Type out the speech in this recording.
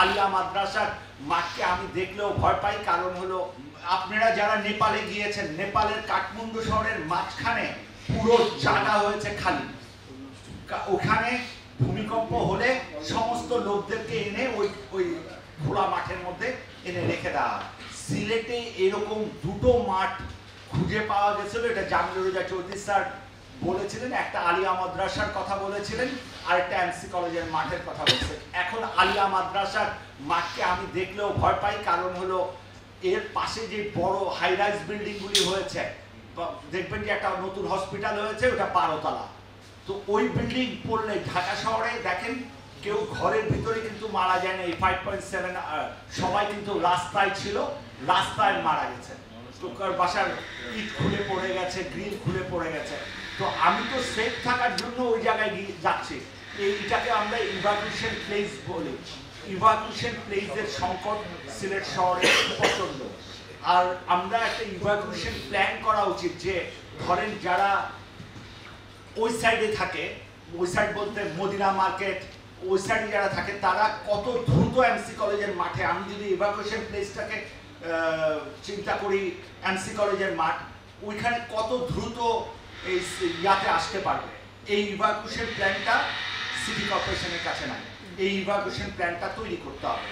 আলিয়া মাদ্রাসার মাঠকে আমি দেখলেও ভয় পাই, কারণ হলো আপনারা যারা নেপালে গিয়েছেন, নেপালের কাঠমান্ডু শহরের মাঝখানে পুরো জায়গা হয়েছে খালি। ওখানে ভূমিকম্প হলে সমস্ত লোকদেরকে এনে ওই খোলা মাঠের মধ্যে এনে রেখে দেওয়া। সিলেটে এরকম দুটো মাঠ খুঁজে পাওয়া গেছিল, এটা জামিলুর রেজা চৌধুরী স্যার বলেছিলেন, একটা আলিয়া মাদ্রাসার কথা বলেছিলেন আর একটা এমসি কলেজের মাঠের কথা বলেছেন। এখন আলিয়া মাদ্রাসার মাঠকে আমি দেখলেও ভয় পাই, কারণ হলো এর পাশে যে বড় হাই রাইজ বিল্ডিং গুলি হয়েছে, দেখবেন যে একটা নতুন হসপিটাল হয়েছে, ওটা 12 তলা। তো ওই বিল্ডিং পড়লে ঢাকা শহরে দেখেন কেউ ঘরের ভিতরে কিন্তু মারা যায় না। এই 5.7 সবাই কিন্তু রাস্তায় ছিল, রাস্তায় মারা গেছে। তো বাসার ইট খুলে পড়ে গেছে, গ্রিল খুলে পড়ে গেছে। তো আমি তো সেফ থাকার জন্য ওই জায়গায় যাচ্ছি। এইটাকে আমরা ইভাকুয়েশন প্লেস বলি। ইভাকুয়েশন প্লেসের সংকট সিলেট শহরে প্রচন্ড। আর আমরা একটা ইভাকুয়েশন প্ল্যান করা উচিত, যে ধরেন যারা ওই সাইডে থাকে, ওই সাইড বলতে মদিনা মার্কেট, ওই সাইডে যারা থাকে তারা কত দ্রুত এমসি কলেজের মাঠে, আমি যদি ইভাকুয়েশন প্লেসটাকে চিন্তা করি, এমসি কলেজের মাঠ, ওইখানে কত দ্রুত এই ইয়াতে আসতে পারবে। এই ইভাকুয়েশন প্ল্যানটা সিটি কর্পোরেশনের কাছে নাই, এই ইভাকুয়েশন প্ল্যানটা তৈরি করতে হবে।